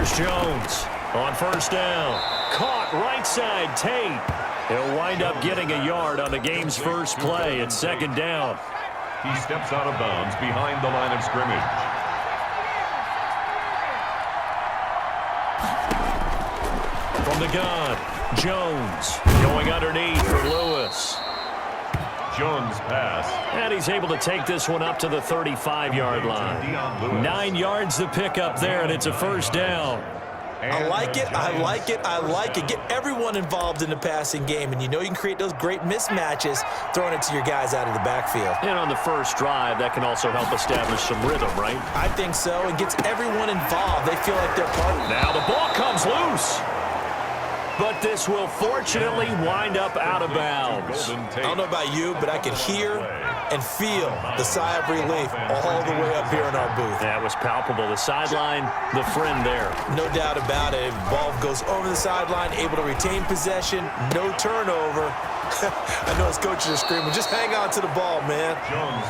Here's Jones on first down. Caught right side, Tate. He'll wind up getting a yard on the game's first play at second down. He steps out of bounds behind the line of scrimmage. From the gun, Jones going underneath for Lewis. Jones pass. And he's able to take this one up to the 35-yard line. 9 yards to pick up there, and it's a first down. I like it, I like it, I like it. Get everyone involved in the passing game, and you know you can create those great mismatches throwing it to your guys out of the backfield. And on the first drive, that can also help establish some rhythm, right? I think so, and gets everyone involved. They feel like they're part of it. Now the ball comes loose. But this will fortunately wind up out of bounds. I don't know about you, but I can hear and feel the sigh of relief all the way up here in our booth. That was palpable. The sideline, the friend there. No doubt about it. The ball goes over the sideline, able to retain possession, no turnover. I know his coaches are screaming, just hang on to the ball, man.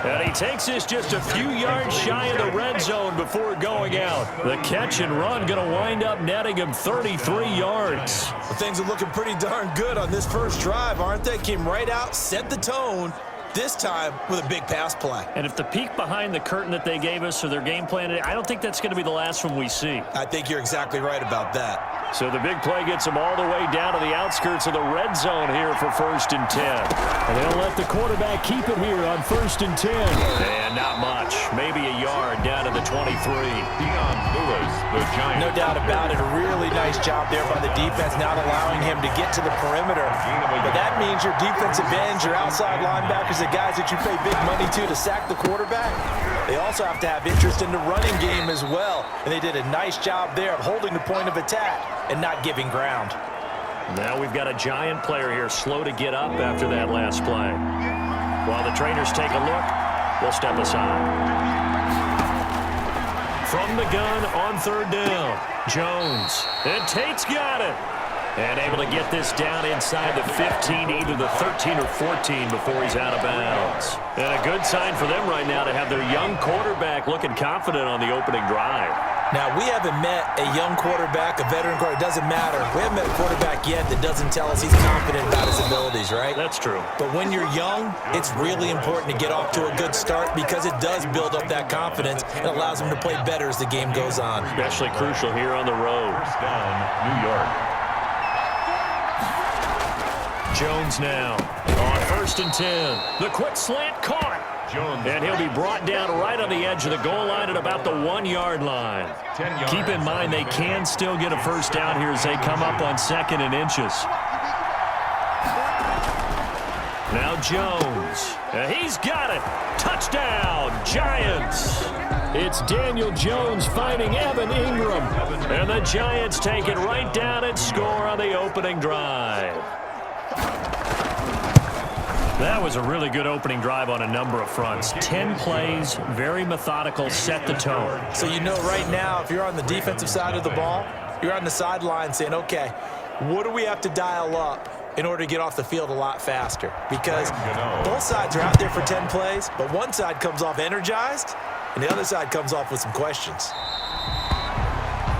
And he takes this just a few yards shy of the red zone before going out. The catch and run going to wind up netting him 33 yards. Well, things are looking pretty darn good on this first drive, aren't they? Came right out, set the tone, this time with a big pass play. And if the peek behind the curtain that they gave us or their game plan, I don't think that's going to be the last one we see. I think you're exactly right about that. So the big play gets him all the way down to the outskirts of the red zone here for 1st and 10. And they'll let the quarterback keep it here on 1st and 10. And not much. Maybe a yard down to the 23. Dion Lewis, the Giants. No doubt about it. A really nice job there by the defense, not allowing him to get to the perimeter. But that means your defensive ends, your outside linebackers, the guys that you pay big money to sack the quarterback, they also have to have interest in the running game as well. And they did a nice job there of holding the point of attack and not giving ground. Now we've got a Giant player here slow to get up after that last play. While the trainers take a look, we'll step aside. From the gun on 3rd down, Jones. And Tate's got it. And able to get this down inside the 15, either the 13 or 14 before he's out of bounds. And a good sign for them right now to have their young quarterback looking confident on the opening drive. Now, we haven't met a young quarterback, a veteran quarterback. It doesn't matter. We haven't met a quarterback yet that doesn't tell us he's confident about his abilities, right? That's true. But when you're young, it's really important to get off to a good start because it does build up that confidence and allows him to play better as the game goes on. Especially crucial here on the road. First down, New York. Jones now on 1st and 10. The quick slant caught. Jones. And he'll be brought down right on the edge of the goal line at about the 1-yard line. 10 yards. Keep in mind they can still get a first down here as they come up on 2nd and inches. Now Jones. He's got it. Touchdown, Giants. It's Daniel Jones finding Evan Ingram. And the Giants take it right down and score on the opening drive. That was a really good opening drive on a number of fronts. 10 plays, very methodical, set the tone. So you know right now, if you're on the defensive side of the ball, you're on the sideline saying, okay, what do we have to dial up in order to get off the field a lot faster? Because both sides are out there for 10 plays, but one side comes off energized, and the other side comes off with some questions.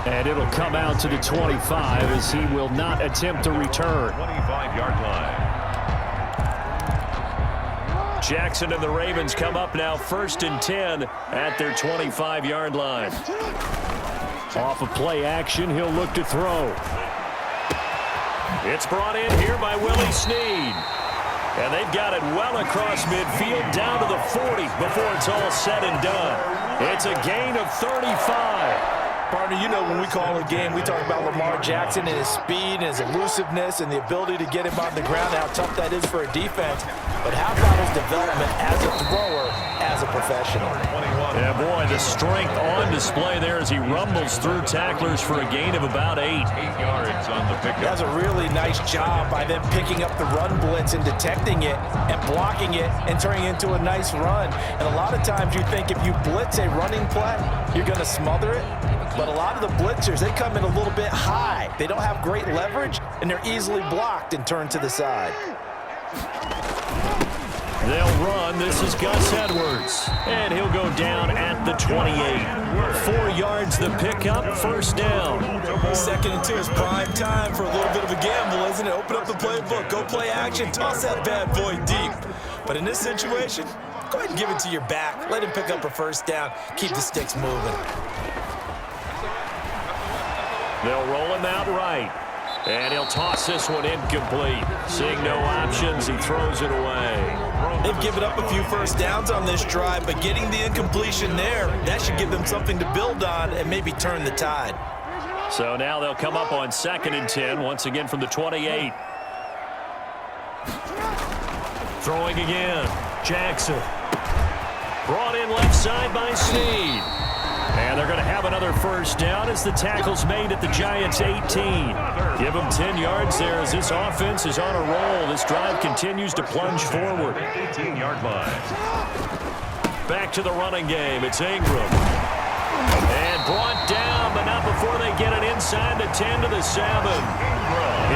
And it'll come out to the 25 as he will not attempt to return. 25-yard line. Jackson and the Ravens come up now 1st and 10 at their 25-yard line. Off of play action, he'll look to throw. It's brought in here by Willie Snead. And they've got it well across midfield down to the 40 before it's all said and done. It's a gain of 35. Partner, you know when we call a game, we talk about Lamar Jackson and his speed and his elusiveness and the ability to get him on the ground, how tough that is for a defense. But how about his development as a thrower, as a professional? Yeah, boy, the strength on display there as he rumbles through tacklers for a gain of about 8. 8 yards on the pickup. That's a really nice job by them picking up the run blitz and detecting it and blocking it and turning it into a nice run. And a lot of times you think if you blitz a running play, you're going to smother it. But a lot of the blitzers, they come in a little bit high. They don't have great leverage, and they're easily blocked and turned to the side. They'll run. This is Gus Edwards. And he'll go down at the 28. 4 yards the pickup, first down. 2nd and 2 is prime time for a little bit of a gamble, isn't it? Open up the playbook, go play action, toss that bad boy deep. But in this situation, go ahead and give it to your back. Let him pick up a first down. Keep the sticks moving. They'll roll him out right. And he'll toss this one incomplete. Seeing no options, he throws it away. They've given up a few first downs on this drive, but getting the incompletion there, that should give them something to build on and maybe turn the tide. So now they'll come up on 2nd and 10, once again from the 28. Throwing again. Jackson. Brought in left side by Snead. And they're going to have another first down as the tackle's made at the Giants' 18. Give them 10 yards there as this offense is on a roll. This drive continues to plunge forward. 18-yard line. Back to the running game. It's Ingram. And brought down, but not before they get it inside the 10 to the 7.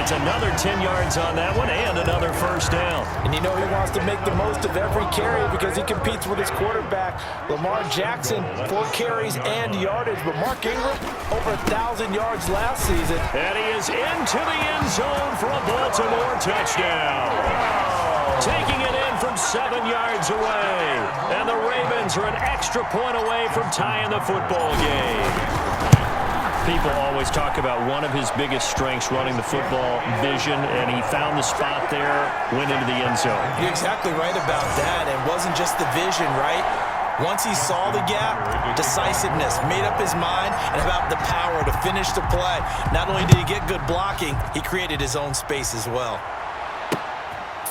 It's another 10 yards on that one and another first down. And you know he wants to make the most of every carry because he competes with his quarterback, Lamar Jackson, 4 carries and yardage. But Mark Ingram, over 1,000 yards last season. And he is into the end zone for a Baltimore touchdown. Taking it in from 7 yards away. And the Ravens are an extra point away from tying the football game. People always talk about one of his biggest strengths running the football, vision, and he found the spot there, went into the end zone. You're exactly right about that. It wasn't just the vision, right? Once he saw the gap, decisiveness, made up his mind, and about the power to finish the play. Not only did he get good blocking, he created his own space as well.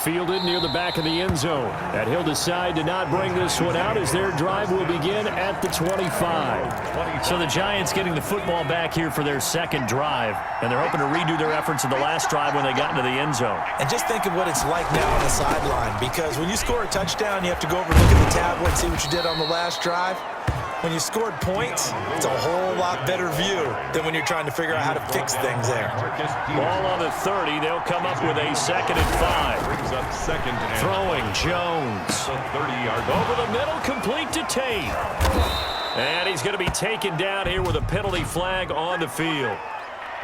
Fielded near the back of the end zone. And he'll decide to not bring this one out as their drive will begin at the 25. So the Giants getting the football back here for their second drive. And they're hoping to redo their efforts in the last drive when they got into the end zone. And just think of what it's like now on the sideline. Because when you score a touchdown, you have to go over and look at the tablet and see what you did on the last drive. When you scored points, it's a whole lot better view than when you're trying to figure out how to fix things there. Ball on the 30. They'll come up with a 2nd and 5. Brings up 2nd and Throwing Jones. 30-yard line. Over the middle, complete to Tate. And he's going to be taken down here with a penalty flag on the field.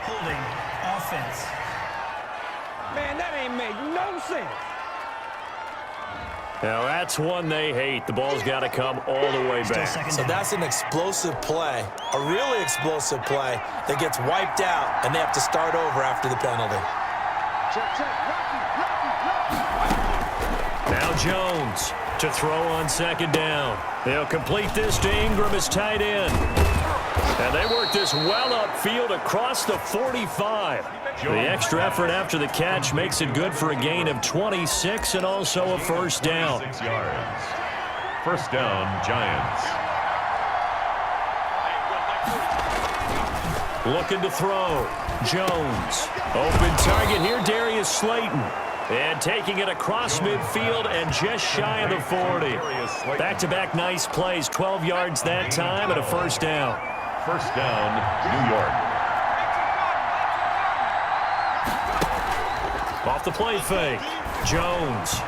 Holding offense. Man, that ain't make no sense. Now that's one they hate. The ball's got to come all the way back. So that's an explosive play, a really explosive play that gets wiped out, and they have to start over after the penalty. Now Jones to throw on 2nd down. They'll complete this to Ingram as tight end. And they work this well upfield across the 45. The extra effort after the catch makes it good for a gain of 26 and also a first down. 6 yards. First down, Giants. Looking to throw. Jones. Open target here, Darius Slayton. And taking it across midfield and just shy of the 40. Back-to-back nice plays. 12 yards that time and a first down. First down, New York. Off the play fake. Jones.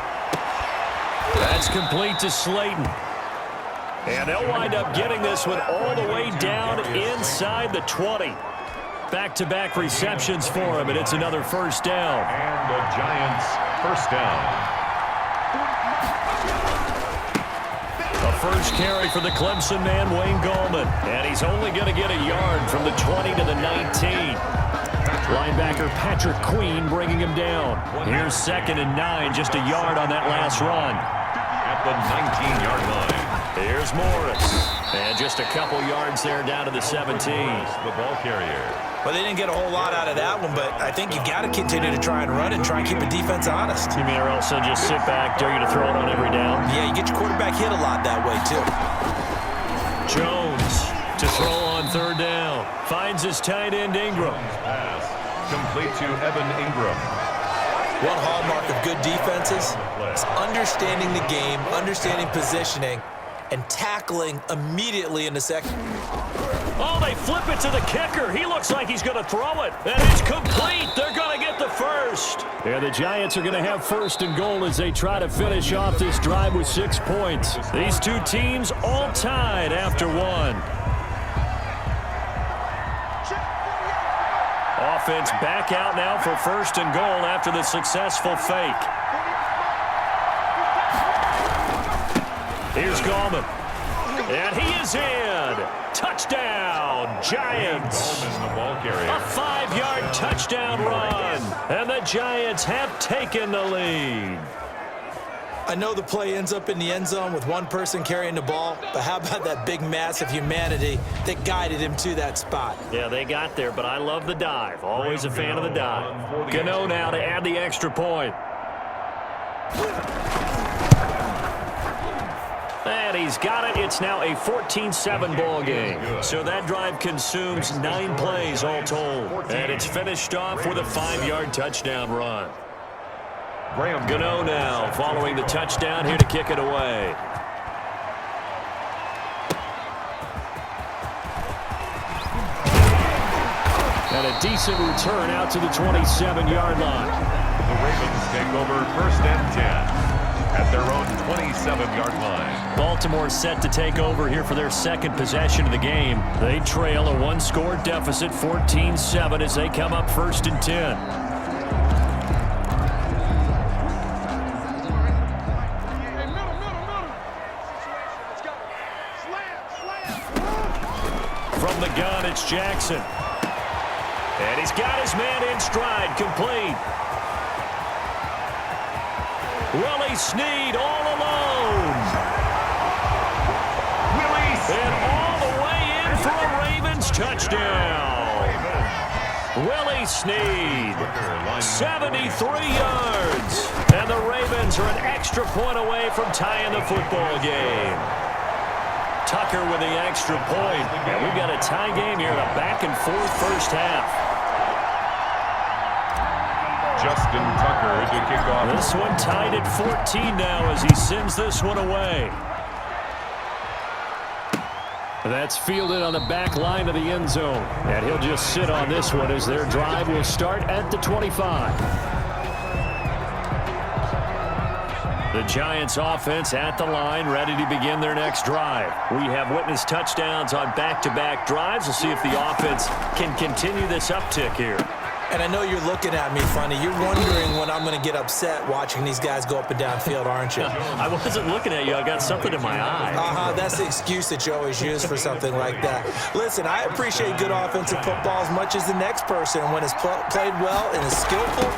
That's complete to Slayton. And they'll wind up getting this one all the way down inside the 20. Back-to-back receptions for him, and it's another first down. And the Giants first down. A first carry for the Clemson man, Wayne Gallman. And he's only going to get a yard from the 20 to the 19. Linebacker Patrick Queen bringing him down. Here's 2nd and 9, just a yard on that last run. At the 19-yard line. Here's Morris. And just a couple yards there down to the 17. The ball carrier. Well, they didn't get a whole lot out of that one, but I think you've got to continue to try and run and try and keep the defense honest. You mean or else they'll just sit back, dare you to throw it on every down? Yeah, you get your quarterback hit a lot that way, too. Jones to throw on 3rd down. Finds his tight end, Ingram. Pass complete to Evan Ingram. One hallmark of good defenses is understanding the game, understanding positioning, and tackling immediately in the second. Oh, they flip it to the kicker. He looks like he's going to throw it. And it's complete. They're going to get the first. Yeah, the Giants are going to have first and goal as they try to finish off this drive with 6 points. These two teams all tied after one. Offense back out now for first and goal after the successful fake. Here's Gallman. And he is in. Touchdown, Giants. A 5-yard touchdown run. And the Giants have taken the lead. I know the play ends up in the end zone with one person carrying the ball, but how about that big mass of humanity that guided him to that spot? Yeah, they got there, but I love the dive. Always a fan of the dive. Gano now to add the extra point. And he's got it. It's now a 14-7 ball game. So that drive consumes 9 plays all told. And it's finished off with a 5-yard touchdown run. Gano now following the touchdown here to kick it away. And a decent return out to the 27-yard line. The Ravens take over first and 10 at their own 27-yard line. Baltimore set to take over here for their second possession of the game. They trail a 1-score deficit, 14-7, as they come up first and 10. From the gun, it's Jackson. And he's got his man in stride, complete. Willie Snead all alone. And all the way in for a Ravens touchdown. Willie Snead, 73 yards. And the Ravens are an extra point away from tying the football game. Tucker with the extra point. And we've got a tie game here in a back-and-forth first half. Justin Tucker to kick off. This one tied at 14 now as he sends this one away. That's fielded on the back line of the end zone. And he'll just sit on this one as their drive will start at the 25. The Giants offense at the line, ready to begin their next drive. We have witnessed touchdowns on back-to-back drives. We'll see if the offense can continue this uptick here. And I know you're looking at me funny. You're wondering when I'm going to get upset watching these guys go up and down field, aren't you? I wasn't looking at you. I got something in my eye. That's the excuse that you always use for something like that. Listen, I appreciate good offensive football as much as the next person. When it's played well and is skillful,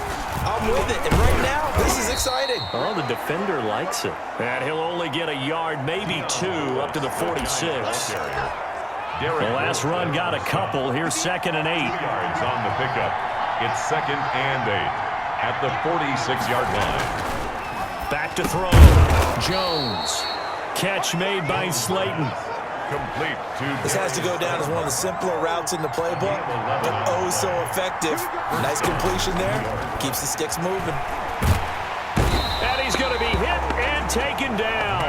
I'm with it. And right now, this is exciting. Oh, the defender likes it. And he'll only get a yard, maybe 2, up to the 46. The last run got a couple. Here's 2nd and 8. Yards on the pickup. It's 2nd and 8 at the 46-yard line. Back to throw. Jones. Catch made by Slayton. Complete to This has to go down as one of the simpler routes in the playbook, but oh so effective. Nice completion there. Keeps the sticks moving. And he's going to be hit and taken down.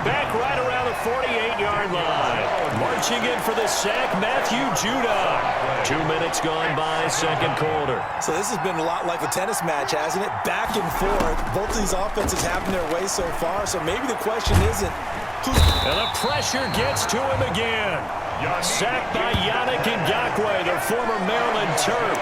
Back right around the 48-yard line. Marching in for the sack, Matthew Judon. 2 minutes gone by, second quarter. So this has been a lot like a tennis match, hasn't it? Back and forth. Both of these offenses having their way so far, so maybe the question isn't who's... And the pressure gets to him again. Sacked by Yannick Ngakoue, the former Maryland Terp.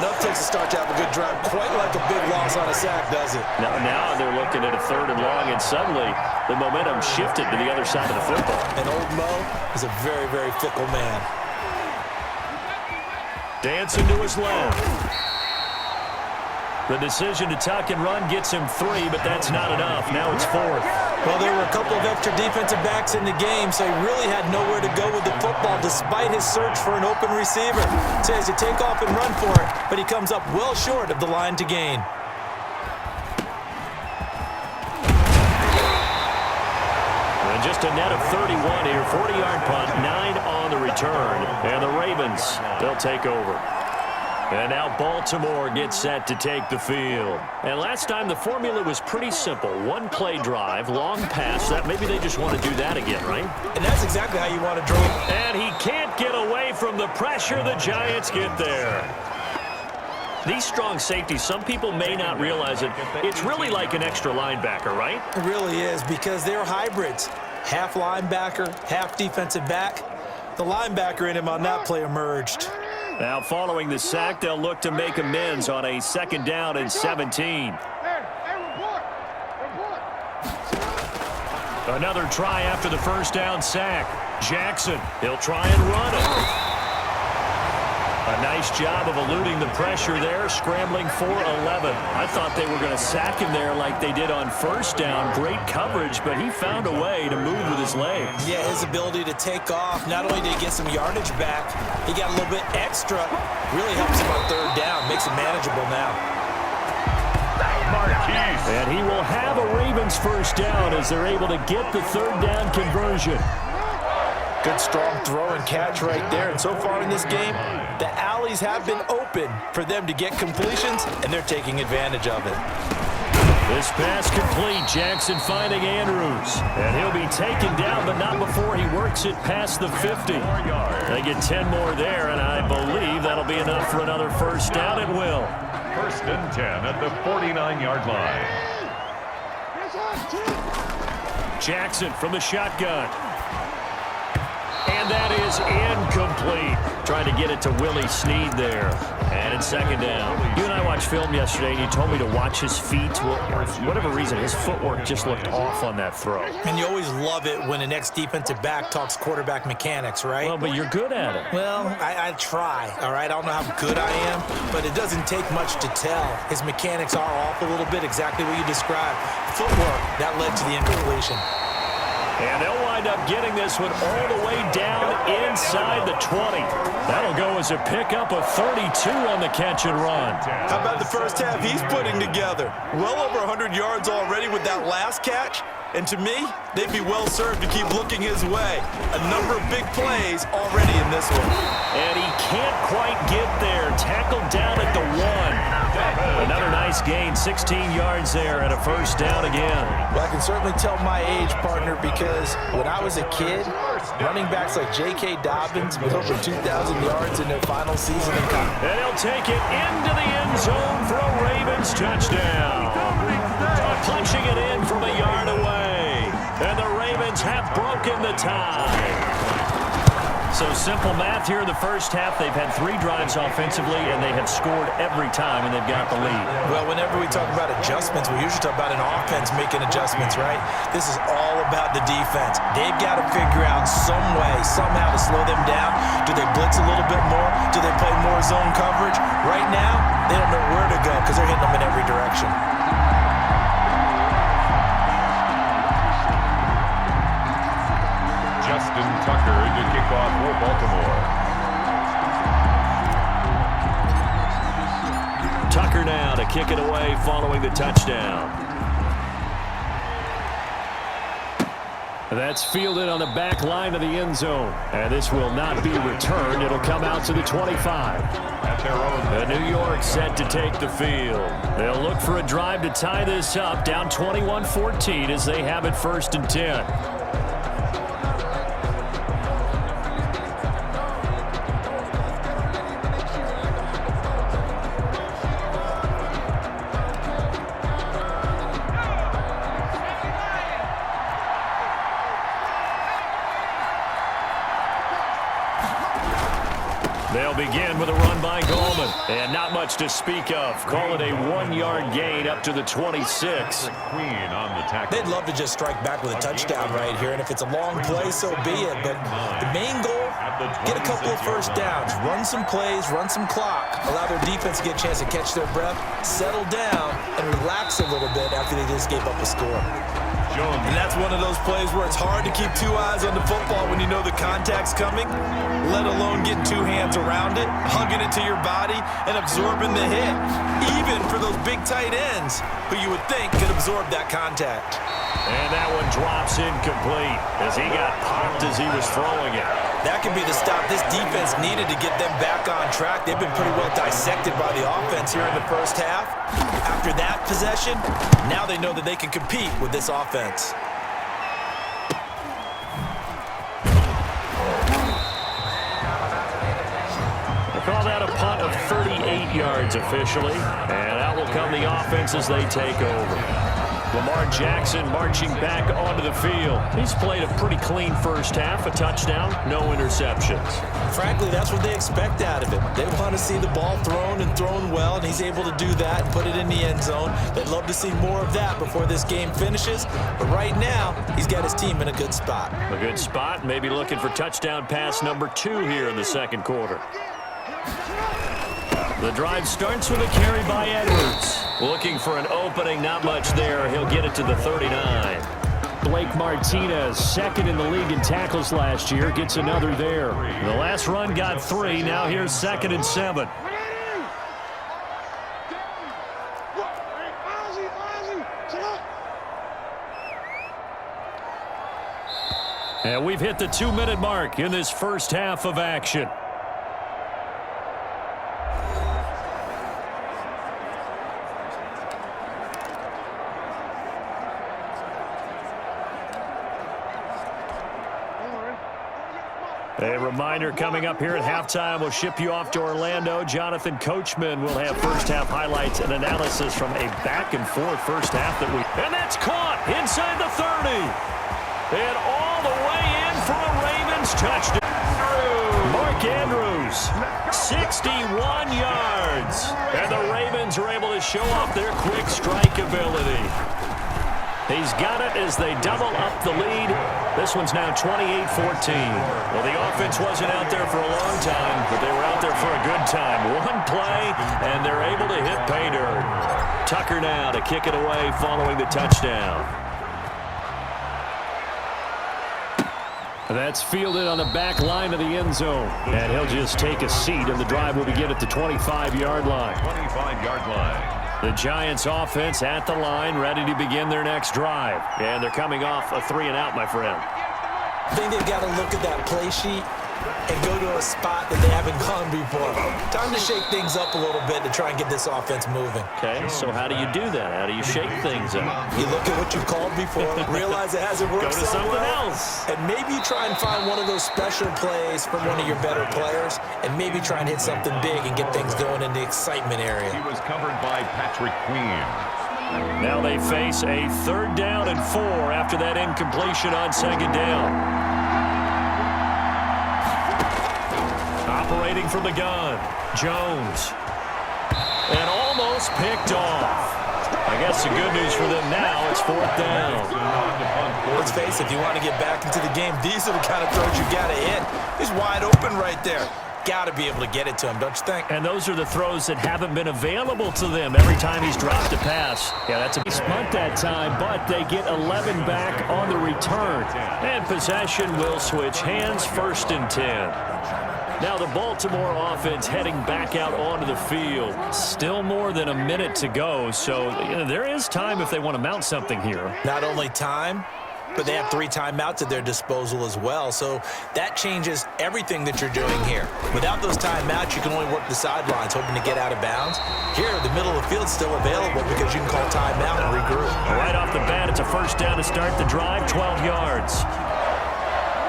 Enough takes to start to have a good drive. Quite like a big loss on a sack, does it? Now they're looking at a 3rd and long, and suddenly the momentum shifted to the other side of the football. And old Mo is a very, very fickle man. Dancing to his left. The decision to tuck and run gets him 3, but that's not enough. Now it's 4th. Well, there were a couple of extra defensive backs in the game, so he really had nowhere to go with the football despite his search for an open receiver. So he has to take off and run for it, but he comes up well short of the line to gain. And just a net of 31 here, 40-yard punt, 9 on the return. And the Ravens, they'll take over. And now Baltimore gets set to take the field. And last time the formula was pretty simple. One play drive, long pass. That maybe they just want to do that again, right? And that's exactly how you want to draw. And he can't get away from the pressure. The Giants get there. These strong safeties, some people may not realize it. It's really like an extra linebacker, right? It really is, because they're hybrids. Half linebacker, half defensive back. The linebacker in him on that play emerged. Now following the sack, they'll look to make amends on a 2nd down and 17. Another try after the 1st down sack. Jackson, he'll try and run it. A nice job of eluding the pressure there, scrambling for 11. I thought they were going to sack him there like they did on 1st down. Great coverage, but he found a way to move with his legs. Yeah, his ability to take off, not only did he get some yardage back, he got a little bit extra. Really helps him on 3rd down, makes it manageable now. Marquise. And he will have a Ravens 1st down as they're able to get the 3rd down conversion. Good strong throw and catch right there. And so far in this game, the alleys have been open for them to get completions, and they're taking advantage of it. This pass complete. Jackson finding Andrews. And he'll be taken down, but not before he works it past the 50. They get 10 more there, and I believe that'll be enough for another 1st down. It will. 1st and 10 at the 49-yard line. Jackson from the shotgun. And that is incomplete. Trying to get it to Willie Snead there. And it's 2nd down. You and I watched film yesterday, and you told me to watch his feet. Well, for whatever reason, his footwork just looked off on that throw. And you always love it when an ex-defensive back talks quarterback mechanics, right? Well, but you're good at it. Well, I try, all right? I don't know how good I am, but it doesn't take much to tell. His mechanics are off a little bit, exactly what you described. Footwork, that led to the incompletion. And they'll wind up getting this one all the way down inside the 20. That'll go as a pickup of 32 on the catch and run. How about the 1st half he's putting together? Well over 100 yards already with that last catch. And to me, they'd be well served to keep looking his way. A number of big plays already in this one. And he can't quite get there. Tackled down at the 1. Another nice gain, 16 yards there and a 1st down again. Well, I can certainly tell my age, partner, because when I was a kid, running backs like J.K. Dobbins with over 2,000 yards in their final season in college. And he'll take it into the end zone for a Ravens touchdown. Punching it in from a yard away. And the Ravens have broken the tie. So simple math here in the 1st half. They've had 3 drives offensively, and they have scored every time, and they've got the lead. Well, whenever we talk about adjustments, we usually talk about an offense making adjustments, right? This is all about the defense. They've got to figure out some way, somehow to slow them down. Do they blitz a little bit more? Do they play more zone coverage? Right now, they don't know where to go because they're hitting them in every direction. Justin Tucker to kick off for Baltimore. Tucker now to kick it away following the touchdown. That's fielded on the back line of the end zone. And this will not be returned. It'll come out to the 25. At their own. The New York set to take the field. They'll look for a drive to tie this up, down 21-14 as they have it 1st and 10. They'll begin with a run by Goldman. And not much to speak of. Call it a 1-yard gain up to the 26. Queen on the tackle. They'd love to just strike back with a touchdown right here, and if it's a long play, so be it. But the main goal, get a couple of 1st downs, run some plays, run some clock, allow their defense to get a chance to catch their breath, settle down, and relax a little bit after they just gave up a score. And that's one of those plays where it's hard to keep 2 eyes on the football when you know the contact's coming, let alone getting 2 hands around it, hugging it to your body, and absorbing the hit, even for those big tight ends who you would think could absorb that contact. And that one drops incomplete as he got popped as he was throwing it. That could be the stop this defense needed to get them back on track. They've been pretty well dissected by the offense here in the first half. After that possession, now they know that they can compete with this offense. Call that a punt of 38 yards officially. And out will come the offense as they take over. Lamar Jackson marching back onto the field. He's played a pretty clean first half, a touchdown, no interceptions. Frankly, that's what they expect out of him. They want to see the ball thrown and thrown well, and he's able to do that and put it in the end zone. They'd love to see more of that before this game finishes. But right now, he's got his team in a good spot. A good spot, maybe looking for touchdown pass number 2 here in the second quarter. The drive starts with a carry by Edwards. Looking for an opening, not much there. He'll get it to the 39. Blake Martinez, second in the league in tackles last year, gets another there. The last run got 3. Now here's 2nd and 7. And we've hit the 2-minute mark in this first half of action. A reminder coming up here at halftime, we'll ship you off to Orlando. Jonathan Coachman will have first-half highlights and analysis from a back-and-forth first half that we... And that's caught inside the 30. And all the way in for a Ravens touchdown. Mark Andrews, 61 yards. And the Ravens are able to show off their quick strike ability. He's got it as they double up the lead. This one's now 28-14. Well, the offense wasn't out there for a long time, but they were out there for a good time. One play, and they're able to hit pay dirt. Tucker now to kick it away following the touchdown. That's fielded on the back line of the end zone. And he'll just take a seat, and the drive will begin at the 25-yard line. 25-yard line. The Giants offense at the line, ready to begin their next drive. And they're coming off a 3-and-out, my friend. I think they've got to look at that play sheet and go to a spot that they haven't gone before. Time to shake things up a little bit to try and get this offense moving. Okay, so how do you do that? How do you shake things up? You look at what you've called before, realize it hasn't worked Go to so something well, else. and maybe you try and find one of those special plays from one of your better players, and maybe try and hit something big and get things going in the excitement area. He was covered by Patrick Queen. Now they face a 3rd down and 4 after that incompletion on 2nd down. Operating from the gun, Jones. And almost picked off. I guess the good news for them now, it's 4th down. Let's face it, if you want to get back into the game, these are the kind of throws you got to hit. He's wide open right there. Got to be able to get it to him, don't you think? And those are the throws that haven't been available to them every time he's dropped a pass. Yeah, that's a punt that time, but they get 11 back on the return. And possession will switch hands, 1st and 10. Now the Baltimore offense heading back out onto the field. Still more than a minute to go, so there is time if they want to mount something here. Not only time, but they have 3 timeouts at their disposal as well, so that changes everything that you're doing here. Without those timeouts, you can only work the sidelines, hoping to get out of bounds. Here, the middle of the field's still available because you can call timeout and regroup. Right off the bat, it's a 1st down to start the drive, 12 yards.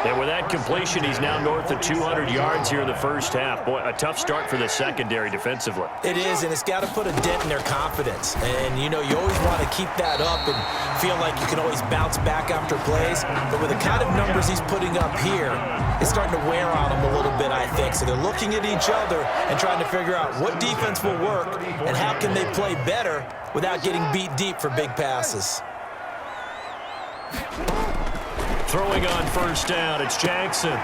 And with that completion, he's now north of 200 yards here in the first half. Boy, a tough start for the secondary defensively. It is, and it's got to put a dent in their confidence. And, you know, you always want to keep that up and feel like you can always bounce back after plays. But with the kind of numbers he's putting up here, it's starting to wear on them a little bit, I think. So they're looking at each other and trying to figure out what defense will work and how can they play better without getting beat deep for big passes. Throwing on 1st down, it's Jackson.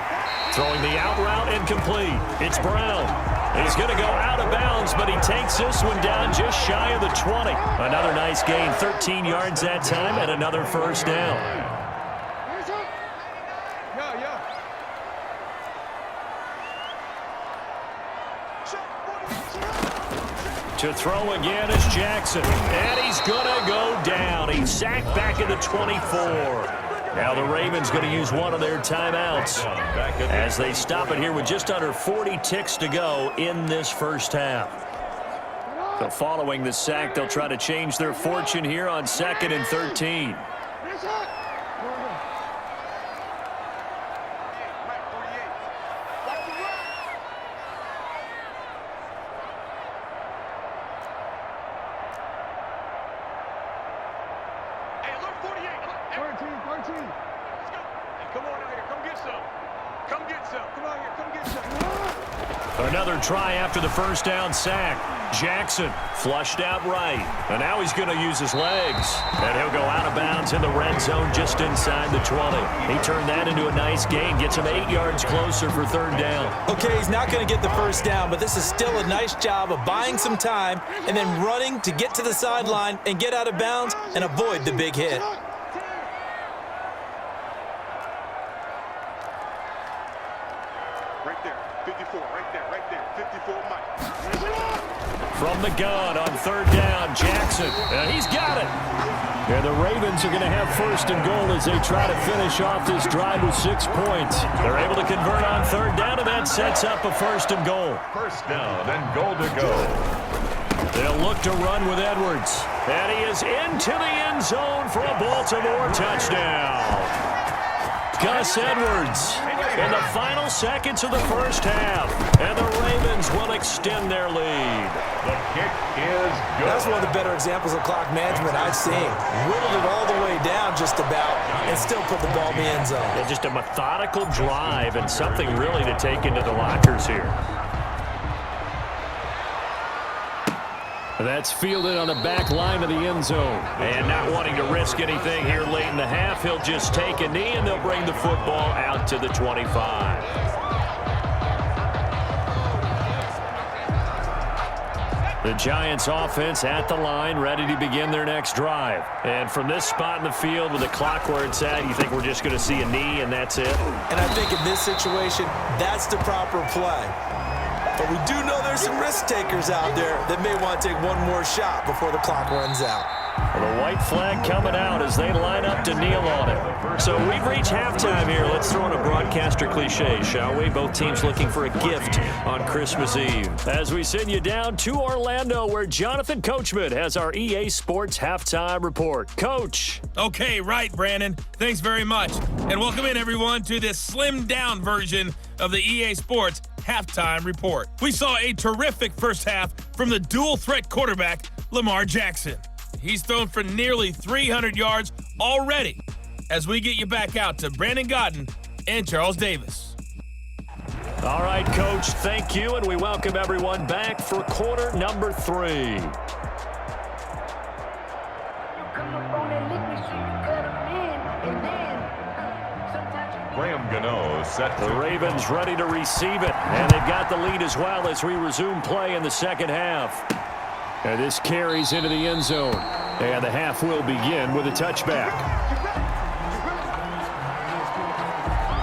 Throwing the out route incomplete. It's Brown. He's going to go out of bounds, but he takes this one down just shy of the 20. Another nice gain, 13 yards that time, and another 1st down. To throw again is Jackson, and he's going to go down. He's sacked back at the 24. Now the Ravens going to use one of their timeouts as they stop it here with just under 40 ticks to go in this first half. So following the sack, they'll try to change their fortune here on 2nd and 13. Another try after the first down sack. Jackson flushed out right. And now he's going to use his legs. And he'll go out of bounds in the red zone just inside the 20. He turned that into a nice gain. Gets him 8 yards closer for 3rd down. Okay, he's not going to get the first down, but this is still a nice job of buying some time and then running to get to the sideline and get out of bounds and avoid the big hit. Right there, 54, right there, 54, Mike. From the gun on 3rd down, Jackson. And he's got it. And the Ravens are going to have 1st and goal as they try to finish off this drive with 6 points. They're able to convert on 3rd down, and that sets up a 1st and goal. First down and goal to go. They'll look to run with Edwards. And he is into the end zone for a Baltimore touchdown. Gus Edwards in the final seconds of the first half. And the Ravens will extend their lead. The kick is good. That's one of the better examples of clock management I've seen. Whittled it all the way down just about and still put the ball in the end zone. Yeah, just a methodical drive and something really to take into the lockers here. That's fielded on the back line of the end zone. And not wanting to risk anything here late in the half, he'll just take a knee, and they'll bring the football out to the 25. The Giants offense at the line, ready to begin their next drive. And from this spot in the field with the clock where it's at, you think we're just going to see a knee and that's it? And I think in this situation, that's the proper play. But we do know there's some risk takers out there that may want to take one more shot before the clock runs out. Well, the white flag coming out as they line up to kneel on it. So we've reached halftime here. Let's throw in a broadcaster cliche, shall we? Both teams looking for a gift on Christmas Eve. As we send you down to Orlando, where Jonathan Coachman has our EA Sports halftime report. Coach. Okay, right, Brandon. Thanks very much. And welcome in, everyone, to this slimmed-down version of the EA Sports halftime report. We saw a terrific first half from the dual-threat quarterback, Lamar Jackson. He's thrown for nearly 300 yards already as we get you back out to Brandon Gaudin and Charles Davis. All right, Coach, thank you, and we welcome everyone back for quarter number 3. Graham Gano set. The Ravens ready to receive it, and they've got the lead as well as we resume play in the second half. And this carries into the end zone, and the half will begin with a touchback.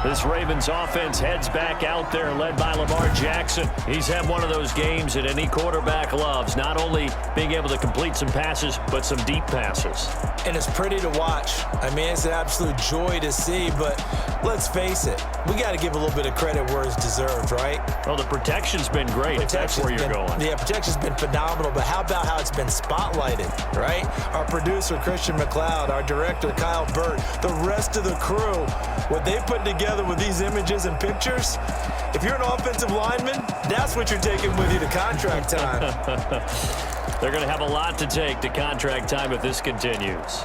This Ravens offense heads back out there, led by Lamar Jackson. He's had one of those games that any quarterback loves, not only being able to complete some passes, but some deep passes. And it's pretty to watch. I mean, it's an absolute joy to see, but let's face it, we got to give a little bit of credit where it's deserved, right? Well, the protection's been great, if that's where you're going. Yeah, protection's been phenomenal, but how about how it's been spotlighted, right? Our producer, Christian McLeod, our director, Kyle Burt, the rest of the crew, what they put together with these images and pictures, if you're an offensive lineman, that's what you're taking with you to contract time. They're going to have a lot to take to contract time if this continues.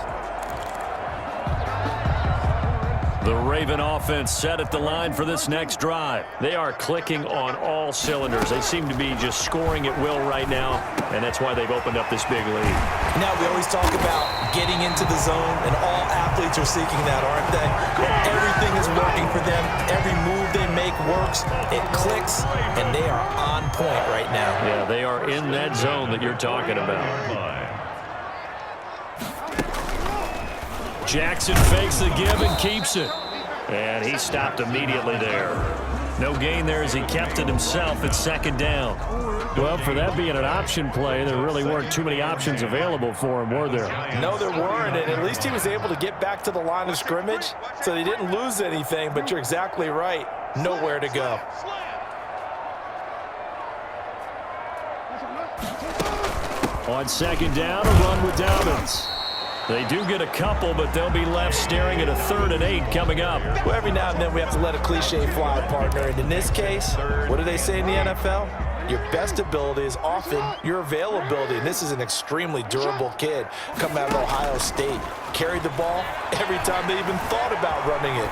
The Raven offense set at the line for this next drive. They are clicking on all cylinders. They seem to be just scoring at will right now, and that's why they've opened up this big lead. Now, we always talk about getting into the zone, and all athletes are seeking that, aren't they? Everything is working for them. Every move they make works. It clicks, and they are on point right now. Yeah, they are in that zone that you're talking about. Jackson fakes the give and keeps it. And he stopped immediately there. No gain there as he kept it himself at second down. Well, for that being an option play, there really weren't too many options available for him, were there? No, there weren't, and at least he was able to get back to the line of scrimmage, so they didn't lose anything, but you're exactly right. Nowhere to go. On second down, a run with Dobbins. They do get a couple, but they'll be left staring at a 3rd and 8 coming up. Well, every now and then we have to let a cliche fly, partner. And in this case, what do they say in the NFL? Your best ability is often your availability. And this is an extremely durable kid coming out of Ohio State. Carried the ball every time they even thought about running it.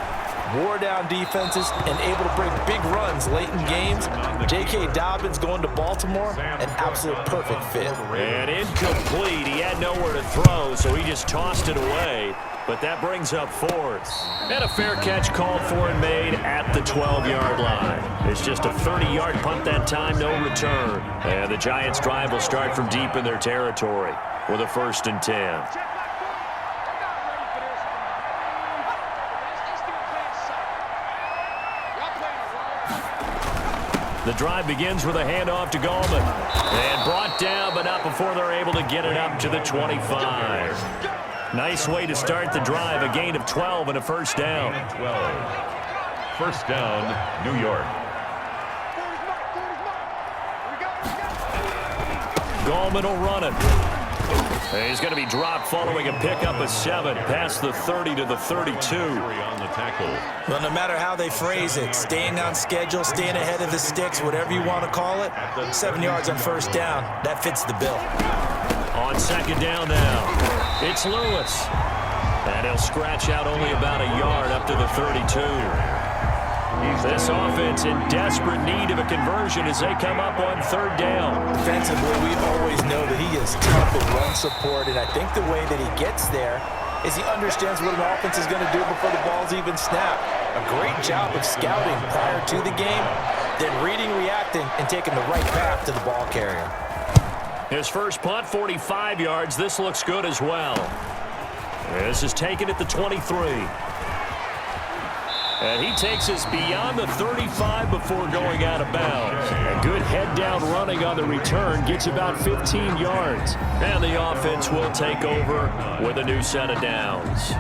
Wore down defenses and able to break big runs late in games. J.K. Dobbins going to Baltimore, an absolute perfect fit. And incomplete. He had nowhere to throw, so he just tossed it away. But that brings up 4th. And a fair catch called for and made at the 12-yard line. It's just a 30-yard punt that time, no return. And the Giants' drive will start from deep in their territory with a 1st and 10. The drive begins with a handoff to Gallman. And brought down, but not before they're able to get it up to the 25. Nice way to start the drive. A gain of 12 and a 1st down. 12. 1st down, New York. Gallman will run it. And he's going to be dropped following a pickup of 7 past the 30 to the 32. On the tackle. Well, no matter how they phrase it, staying on schedule, staying ahead of the sticks, whatever you want to call it, 7 yards on 1st down, that fits the bill. On second down now, it's Lewis. And he'll scratch out only about a yard up to the 32. This offense in desperate need of a conversion as they come up on 3rd down. Defensively, we always know that he is tough in run support, and I think the way that he gets there is he understands what an offense is going to do before the ball's even snapped. A great job of scouting prior to the game, then reading, reacting, and taking the right path to the ball carrier. His first punt, 45 yards. This looks good as well. This is taken at the 23. And he takes us beyond the 35 before going out of bounds. A good head-down running on the return gets about 15 yards. And the offense will take over with a new set of downs.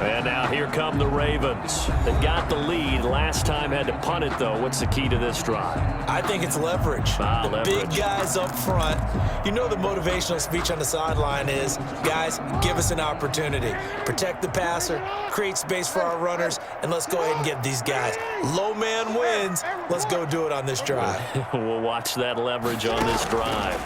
And now here come the Ravens. They got the lead. Last time had to punt it, though. What's the key to this drive? I think it's leverage. The big guys up front. You know the motivational speech on the sideline is, guys, give us an opportunity. Protect the passer, create space for our runners, and let's go ahead and get these guys. Low man wins. Let's go do it on this drive. We'll watch that leverage on this drive.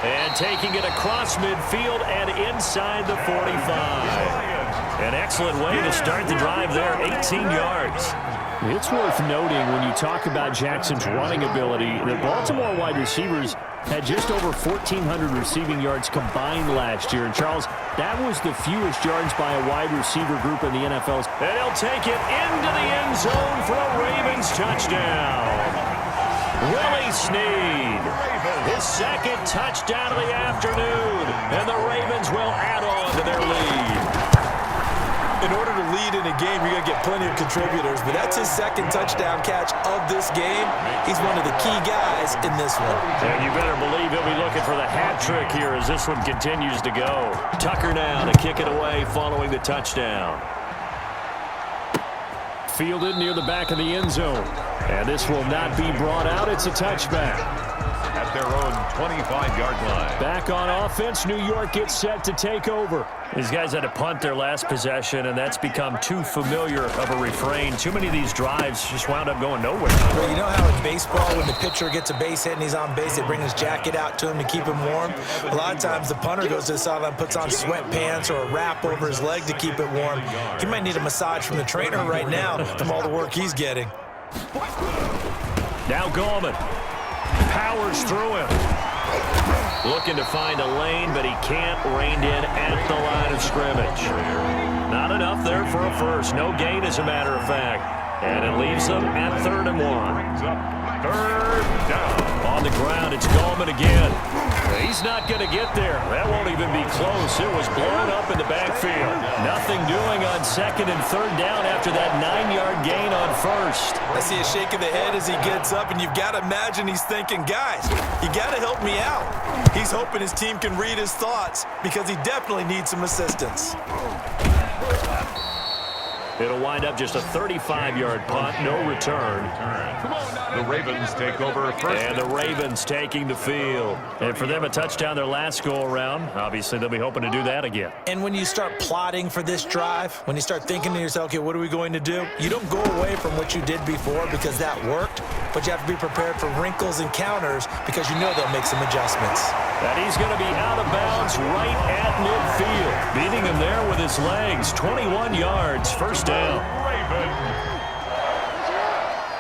And taking it across midfield and inside the 45. An excellent way to start the drive there, 18 yards. It's worth noting when you talk about Jackson's running ability, the Baltimore wide receivers had just over 1,400 receiving yards combined last year. And, Charles, that was the fewest yards by a wide receiver group in the NFL. And he'll take it into the end zone for a Ravens touchdown. Willie Snead, his 2nd touchdown of the afternoon, and the Ravens will add on to their lead. In order to lead in a game, you're going to get plenty of contributors, but that's his 2nd touchdown catch of this game. He's one of the key guys in this one. And you better believe he'll be looking for the hat trick here as this one continues to go. Tucker now to kick it away following the touchdown. Fielded near the back of the end zone. And this will not be brought out. It's a touchback. At their own 25-yard line. Back on offense, New York gets set to take over. These guys had to punt their last possession, and that's become too familiar of a refrain. Too many of these drives just wound up going nowhere. Well, you know how in baseball, when the pitcher gets a base hit and he's on base, they bring his jacket out to him to keep him warm? A lot of times the punter goes to the sideline, puts on sweatpants or a wrap over his leg to keep it warm. He might need a massage from the trainer right now from all the work he's getting. Now Gallman powers through him. Looking to find a lane, but he can't. Reined in at the line of scrimmage. Not enough there for a first. No gain, as a matter of fact. And it leaves them at 3rd and 1. Brings up 3rd down. On the ground, it's Gallman again. He's not going to get there. That won't even be close. It was blown up in the backfield. Nothing doing on 2nd and 3rd down after that 9-yard gain on 1st. I see a shake of the head as he gets up, and you've got to imagine he's thinking, guys, you got to help me out. He's hoping his team can read his thoughts because he definitely needs some assistance. It'll wind up just a 35-yard punt, no return. The Ravens take over first. And the Ravens taking the field. And for them, a touchdown their last go-around. Obviously, they'll be hoping to do that again. And when you start plotting for this drive, when you start thinking to yourself, okay, what are we going to do? You don't go away from what you did before because that worked, but you have to be prepared for wrinkles and counters because you know they'll make some adjustments. And he's going to be out of bounds right at midfield. Beating him there with his legs. 21 yards, first down. Ravens.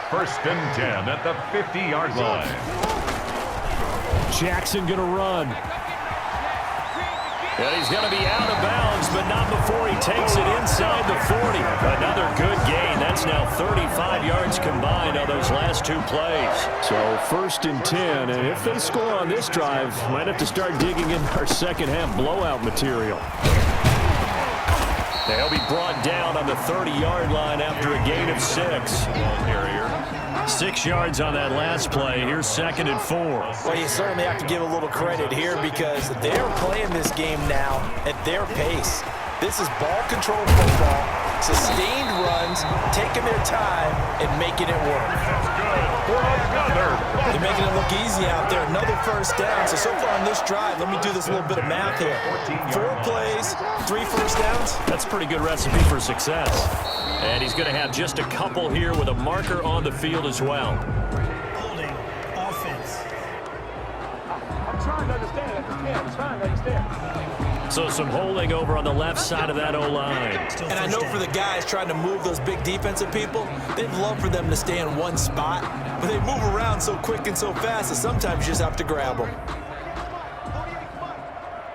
1st and 10 at the 50-yard line. Jackson going to run. And he's going to be out of bounds, but not before he takes it inside the 40. Another good gain. That's now 35 yards combined on those last 2 plays. So 1st and 10, and if they score on this drive, might have to start digging in our second-half blowout material. They'll be brought down on the 30-yard line after a gain of 6. Carrier. 6 yards on that last play. Here's 2nd and 4. Well, you certainly have to give a little credit here because they're playing this game now at their pace. This is ball control football, sustained runs, taking their time, and making it work. They're making it look easy out there. Another first down. So far on this drive, let me do this little bit of math here. 4 plays, 3 first downs. That's a pretty good recipe for success. And he's going to have just a couple here with a marker on the field as well. Holding offense. I'm trying to understand it. I'm trying to understand. So some holding over on the left side of that O-line. And I know for the guys trying to move those big defensive people, they'd love for them to stay in one spot, but they move around so quick and so fast that sometimes you just have to grab them.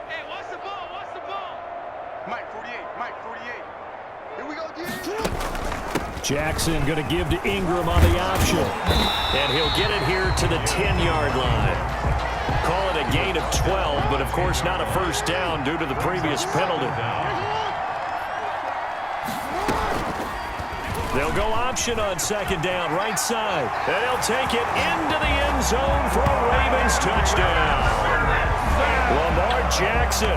Hey, what's the ball? What's the ball? Mike 48. Mike 48. Here we go, Jackson going to give to Ingram on the option. And he'll get it here to the 10-yard line. Call it a gain of 12, but of course not a first down due to the previous penalty. They'll go option on 2nd down, right side. And they'll take it into the end zone for a Ravens touchdown. Lamar Jackson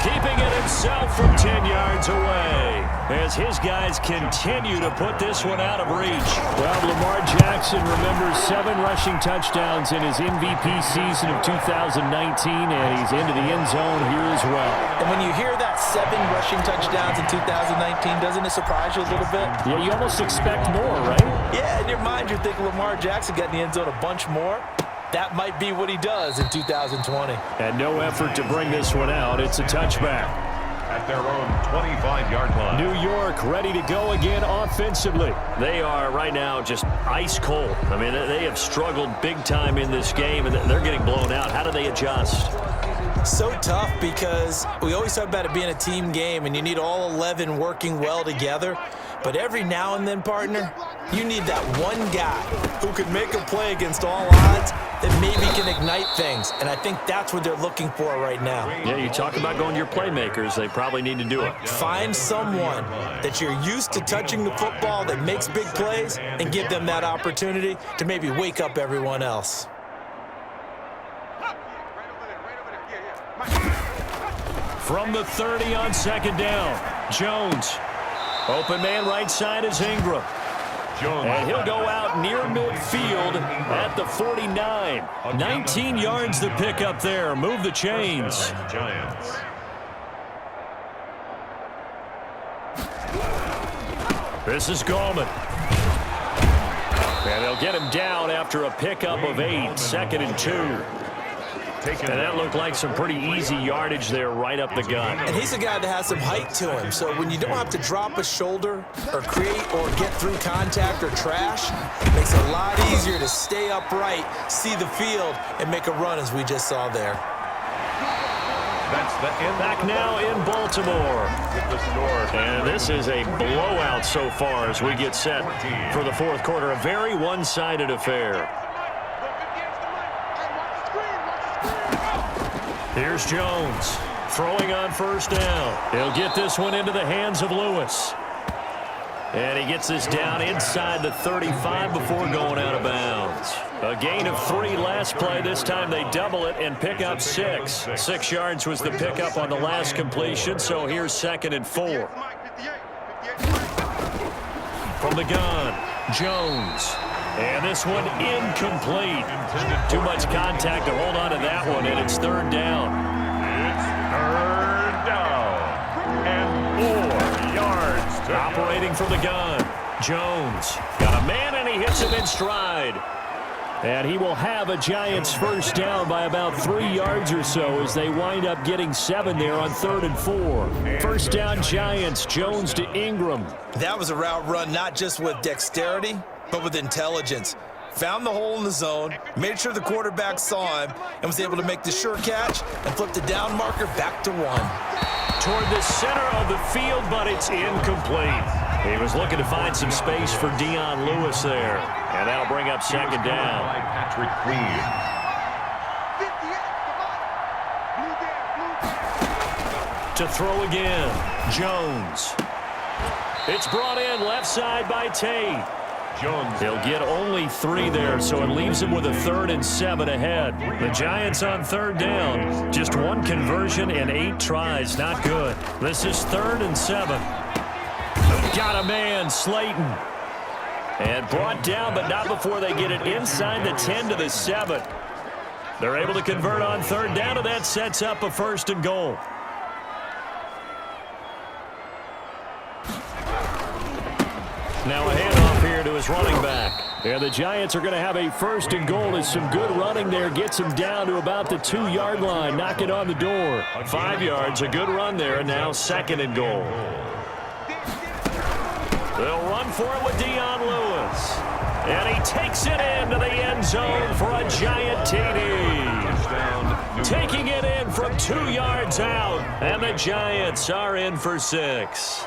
keeping it himself from 10 yards away as his guys continue to put this one out of reach. Well, Lamar Jackson remembers 7 rushing touchdowns in his MVP season of 2019, and he's into the end zone here as well. And when you hear that 7 rushing touchdowns in 2019, doesn't it surprise you a little bit? Yeah, you almost expect more, right? Yeah, in your mind, you're thinking Lamar Jackson got in the end zone a bunch more. That might be what he does in 2020. And no effort to bring this one out. It's a touchback. At their own 25-yard line. New York ready to go again offensively. They are right now just ice cold. I mean, they have struggled big time in this game, and they're getting blown out. How do they adjust? So tough because we always talk about it being a team game, and you need all 11 working well together. But every now and then, partner, you need that one guy who can make a play against all odds that maybe can ignite things. And I think that's what they're looking for right now. Yeah, you talk about going to your playmakers. They probably need to do it. Find someone that you're used to touching the football that makes big plays and give them that opportunity to maybe wake up everyone else. From the 30 on 2nd down, Jones. Open man right side is Ingram. And he'll go out near midfield at the 49. 19 yards to pick up there. Move the chains. Giants. This is Gallman. And they'll get him down after a pickup of 8. 2nd and 2. And that looked like some pretty easy yardage there right up the gut. And he's a guy that has some height to him. So when you don't have to drop a shoulder or create or get through contact or trash, it makes it a lot easier to stay upright, see the field, and make a run as we just saw there. That's the end. Back now in Baltimore. With the score. And this is a blowout so far as we get set for the fourth quarter. A very one-sided affair. Here's Jones throwing on first down. He'll get this one into the hands of Lewis. And he gets this down inside the 35 before going out of bounds. A gain of 3 last play. This time they double it and pick up 6. 6 yards was the pickup on the last completion, so here's 2nd and 4. From the gun, Jones. And this one incomplete. Too much contact to hold on to that one, and it's 3rd down. It's 3rd down. And 4 yards. Operating from the gun, Jones. Got a man, and he hits him in stride. And he will have a Giants first down by about 3 yards or so as they wind up getting 7 there on 3rd and 4. First down Giants, Jones to Ingram. That was a route run not just with dexterity, but with intelligence. Found the hole in the zone, made sure the quarterback saw him, and was able to make the sure catch and flip the down marker back to 1. Toward the center of the field, but it's incomplete. He was looking to find some space for Dion Lewis there. And that'll bring up 2nd down. Patrick Queen. To throw again, Jones. It's brought in left side by Tate. Jones. He'll get only 3 there, so it leaves him with a 3rd and 7 ahead. The Giants on 3rd down. Just 1 conversion and 8 tries. Not good. This is 3rd and 7. Got a man, Slayton. And brought down, but not before they get it inside the 10 to the 7. They're able to convert on 3rd down, and that sets up a 1st and goal. Now a handoff here to his running back. And the Giants are going to have a 1st and goal as some good running there gets him down to about the 2-yard line. Knock it on the door. 5 yards, a good run there, and now 2nd and goal. They'll run for it with Dion Lewis. And he takes it into the end zone for a Giant TD. Taking it in from 2 yards out. And the Giants are in for 6.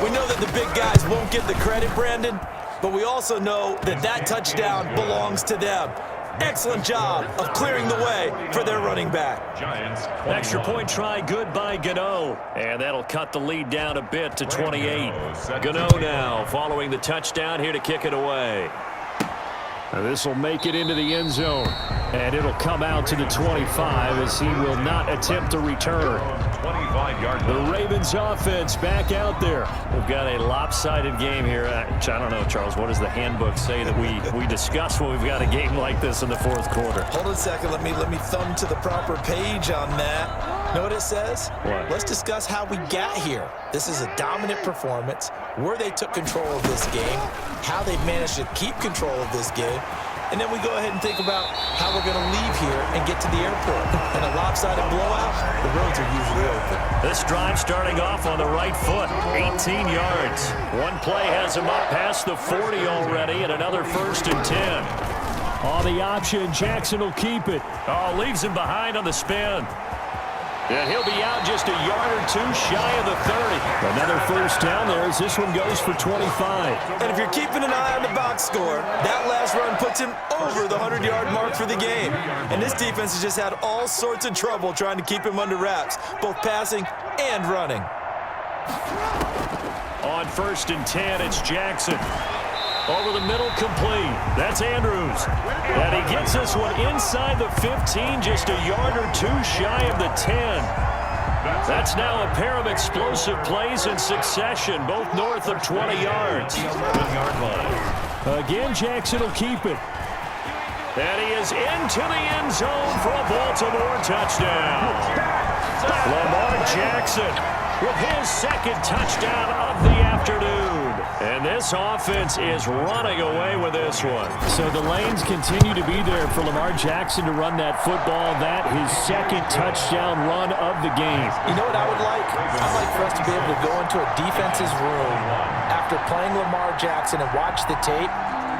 We know that the big guys won't get the credit, Brandon, but we also know that that touchdown belongs to them. Excellent job of clearing the way for their running back. Giants. Extra point try good by Gano. And that'll cut the lead down a bit to 28. Gano now following the touchdown here to kick it away. This will make it into the end zone. And it'll come out to the 25 as he will not attempt to return. 25-yard line. The Ravens offense back out there. We've got a lopsided game here. I don't know, Charles, what does the handbook say that we discuss when we've got a game like this in the fourth quarter? Hold on a second. Let me thumb to the proper page on that. Know what it says? What? Let's discuss how we got here. This is a dominant performance, where they took control of this game, how they've managed to keep control of this game, and then we go ahead and think about how we're going to leave here and get to the airport. In a lopsided blowout, the roads are usually open. This drive starting off on the right foot, 18 yards. One play has him up past the 40 already, and another 1st and 10. On the option, Jackson will keep it. Oh, leaves him behind on the spin. And he'll be out just a yard or 2 shy of the 30. Another first down there as this one goes for 25. And if you're keeping an eye on the box score, that last run puts him over the 100-yard mark for the game. And this defense has just had all sorts of trouble trying to keep him under wraps, both passing and running. On 1st and 10, it's Jackson. Over the middle, complete. That's Andrews. And he gets this one inside the 15, just a yard or 2 shy of the 10. That's now a pair of explosive plays in succession, both north of 20 yards. 7-yard line. Again, Jackson will keep it. And he is into the end zone for a Baltimore touchdown. Lamar Jackson with his 2nd touchdown of the afternoon. And this offense is running away with this one. So the lanes continue to be there for Lamar Jackson to run that football. That his 2nd touchdown run of the game. You know what I would like? I'd like for us to be able to go into a defense's room after playing Lamar Jackson and watch the tape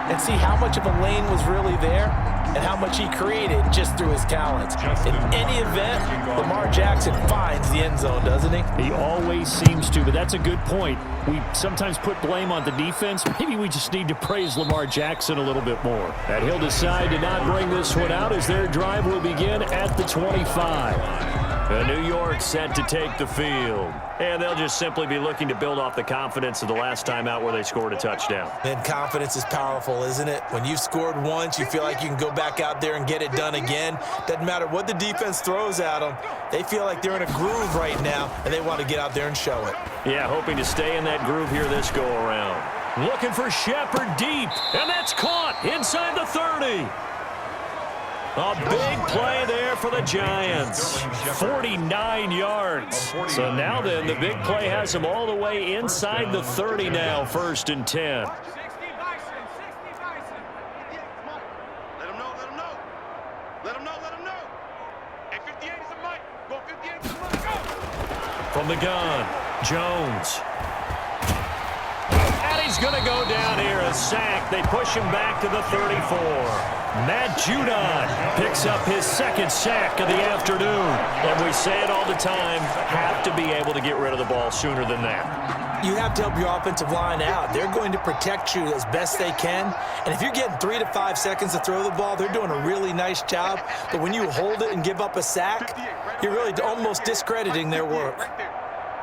and see how much of a lane was really there and how much he created just through his talents. In any event, Lamar Jackson finds the end zone, doesn't he? He always seems to, but that's a good point. We sometimes put blame on the defense. Maybe we just need to praise Lamar Jackson a little bit more. And he'll decide to not bring this one out as their drive will begin at the 25. New York set to take the field. And they'll just simply be looking to build off the confidence of the last time out where they scored a touchdown. And confidence is powerful, isn't it? When you've scored once, you feel like you can go back out there and get it done again. Doesn't matter what the defense throws at them. They feel like they're in a groove right now, and they want to get out there and show it. Yeah, hoping to stay in that groove here this go-around. Looking for Shepard deep, and that's caught inside the 30. A big play there for the Giants. 49 yards. So now then, the big play has them all the way inside the 30 now, 1st and 10. Let him know, let him know. Let him know, let him know. And 58 is a mic. Go 58 is a mic. Go! From the gun, Jones. And he's going to go down here, a sack. They push him back to the 34. Matt Judon picks up his 2nd sack of the afternoon. And we say it all the time, have to be able to get rid of the ball sooner than that. You have to help your offensive line out. They're going to protect you as best they can. And if you're getting 3 to 5 seconds to throw the ball, they're doing a really nice job. But when you hold it and give up a sack, you're really almost discrediting their work. Right there.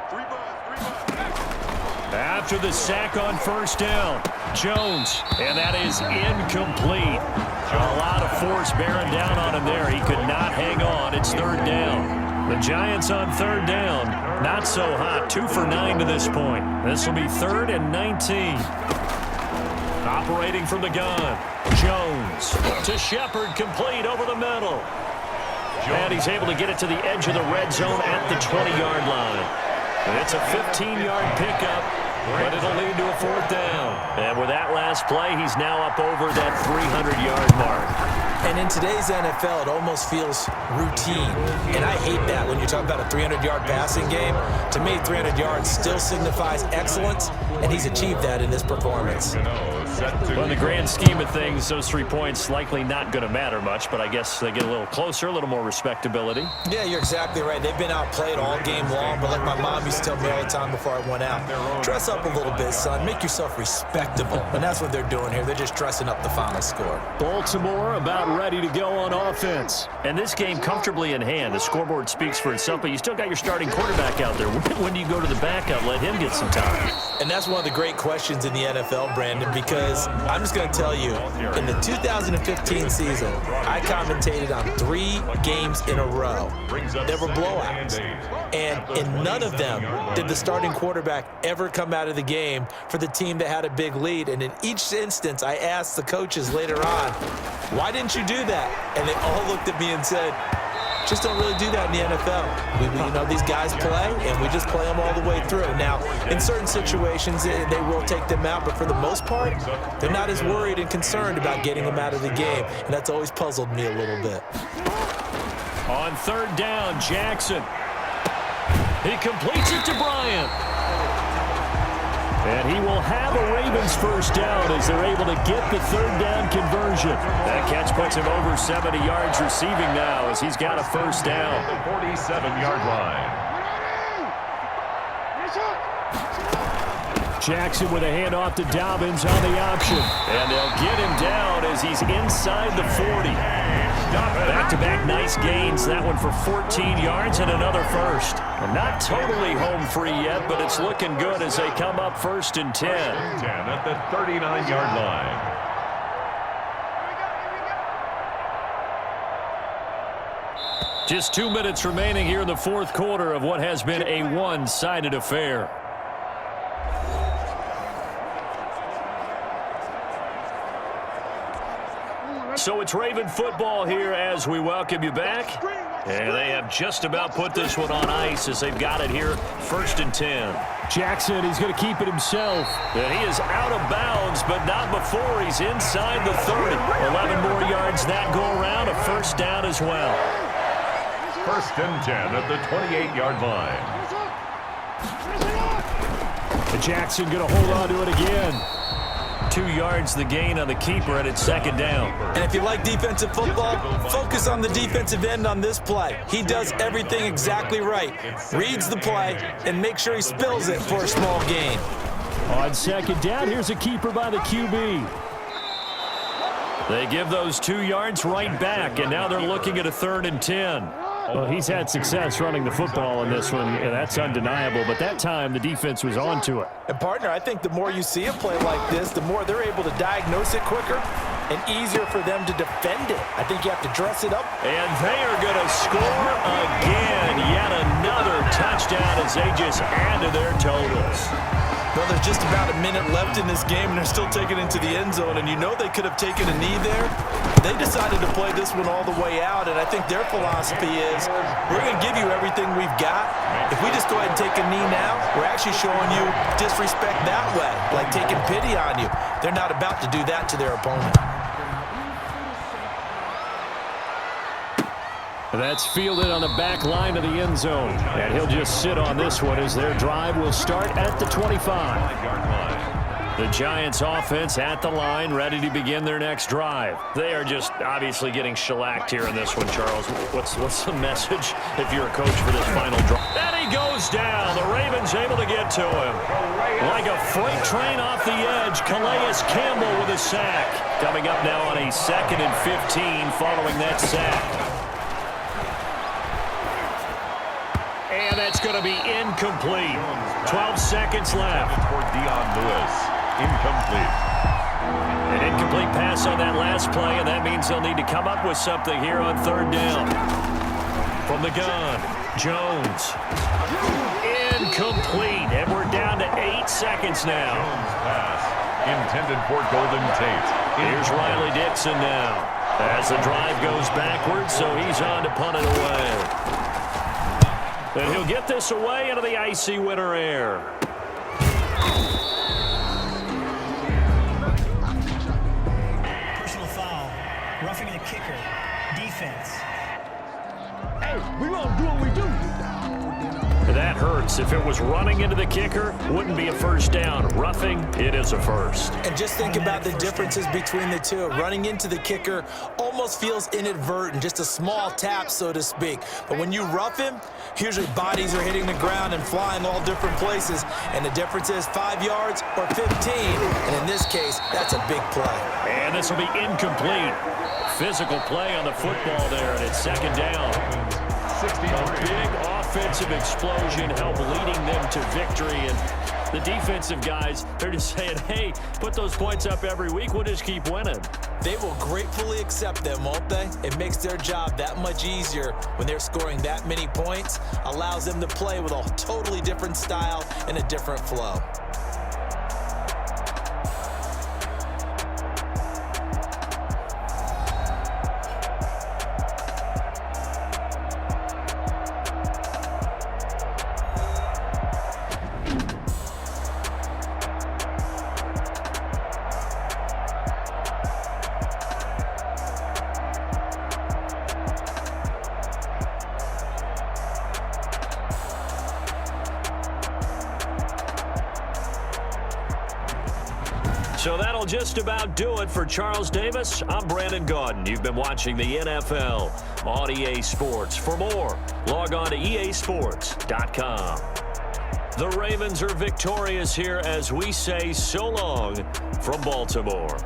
3 buds. After the sack on 1st down, Jones, and that is incomplete. A lot of force bearing down on him there. He could not hang on. It's 3rd down. The Giants on 3rd down. Not so hot. 2 for 9 to this point. This will be 3rd and 19. Operating from the gun. Jones to Shepard, complete over the middle. And he's able to get it to the edge of the red zone at the 20-yard line. And it's a 15-yard pickup, but it'll lead to a 4th down. And with that last play, he's now up over that 300-yard mark. And in today's NFL, it almost feels routine. And I hate that when you talk about a 300-yard passing game. To me, 300 yards still signifies excellence, and he's achieved that in this performance. Well, in the grand scheme of things, those 3 points likely not going to matter much, but I guess they get a little closer, a little more respectability. Yeah, you're exactly right. They've been outplayed all game long, but like my mom used to tell me all the time before I went out, dress up a little bit, son. Make yourself respectable. And that's what they're doing here. They're just dressing up the final score. Baltimore about ready to go on offense. And this game comfortably in hand. The scoreboard speaks for itself, but you still got your starting quarterback out there. When do you go to the backup, let him get some time? And that's one of the great questions in the NFL, Brandon, because I'm just going to tell you, in the 2015 season, I commentated on 3 games in a row. There were blowouts. And in none of them did the starting quarterback ever come out of the game for the team that had a big lead. And in each instance, I asked the coaches later on, why didn't you do that? And they all looked at me and said, just don't really do that in the NFL. These guys play, and we just play them all the way through. Now, in certain situations, they will take them out, but for the most part, they're not as worried and concerned about getting them out of the game, and that's always puzzled me a little bit. On 3rd down, Jackson. He completes it to Bryant. And he will have a Ravens 1st down as they're able to get the 3rd down conversion. That catch puts him over 70 yards receiving now as he's got a 1st down. The 47-yard line. Jackson with a handoff to Dobbins on the option. And they'll get him down as he's inside the 40. Back-to-back nice gains. That one for 14 yards and another 1st. And not totally home free yet, but it's looking good as they come up 1st and 10. 10 at the 39-yard line. Just 2 minutes remaining here in the 4th quarter of what has been a one-sided affair. So it's Raven football here as we welcome you back. And they have just about put this one on ice as they've got it here, 1st and 10. Jackson, he's going to keep it himself. And he is out of bounds, but not before he's inside the 30. 11 more yards that go around, a 1st down as well. 1st and 10 at the 28-yard line. And Jackson going to hold on to it again. 2 yards the gain on the keeper, and it's 2nd down. And if you like defensive football, focus on the defensive end on this play. He does everything exactly right. Reads the play and makes sure he spills it for a small gain. On 2nd down, here's a keeper by the QB. They give those 2 yards right back, and now they're looking at a 3rd and 10. Well, he's had success running the football in this one, and that's undeniable. But that time, the defense was on to it. And, partner, I think the more you see a play like this, the more they're able to diagnose it quicker and easier for them to defend it. I think you have to dress it up. And they are going to score again. Yet another touchdown as they just add to their totals. Well, there's just about a minute left in this game, and they're still taking it into the end zone. And you know they could have taken a knee there. They decided to play this one all the way out, and I think their philosophy is, we're going to give you everything we've got. If we just go ahead and take a knee now, we're actually showing you disrespect that way, like taking pity on you. They're not about to do that to their opponent. That's fielded on the back line of the end zone. And he'll just sit on this one as their drive will start at the 25. The Giants offense at the line, ready to begin their next drive. They are just obviously getting shellacked here in this one, Charles. What's the message if you're a coach for this final drive? And he goes down. The Ravens able to get to him. Like a freight train off the edge, Calais Campbell with a sack. Coming up now on a 2nd and 15 following that sack. And that's going to be incomplete. 12 seconds left. For Dion Lewis. Incomplete. An incomplete pass on that last play, and that means they'll need to come up with something here on 3rd down. From the gun, Jones. Incomplete. And we're down to 8 seconds now. Pass intended for Golden Tate. Here's Riley Dixon now. As the drive goes backwards, so he's on to punt it away. And he'll get this away into the icy winter air. Personal foul. Roughing the kicker. Defense. Hey, we gonna do what we do. That hurts. If it was running into the kicker, wouldn't be a 1st down. Roughing, it is a 1st. And just think about the differences between the two. Running into the kicker almost feels inadvertent, just a small tap, so to speak. But when you rough him, usually bodies are hitting the ground and flying all different places. And the difference is 5 yards or 15. And in this case, that's a big play. And this will be incomplete. Physical play on the football there, and it's 2nd down. A big offensive explosion helped leading them to victory. And the defensive guys, they're just saying, hey, put those points up every week. We'll just keep winning. They will gratefully accept them, won't they? It makes their job that much easier when they're scoring that many points. Allows them to play with a totally different style and a different flow. So that'll just about do it for Charles Davis. I'm Brandon Gaudin. You've been watching the NFL on EA Sports. For more, log on to easports.com. The Ravens are victorious here as we say so long from Baltimore.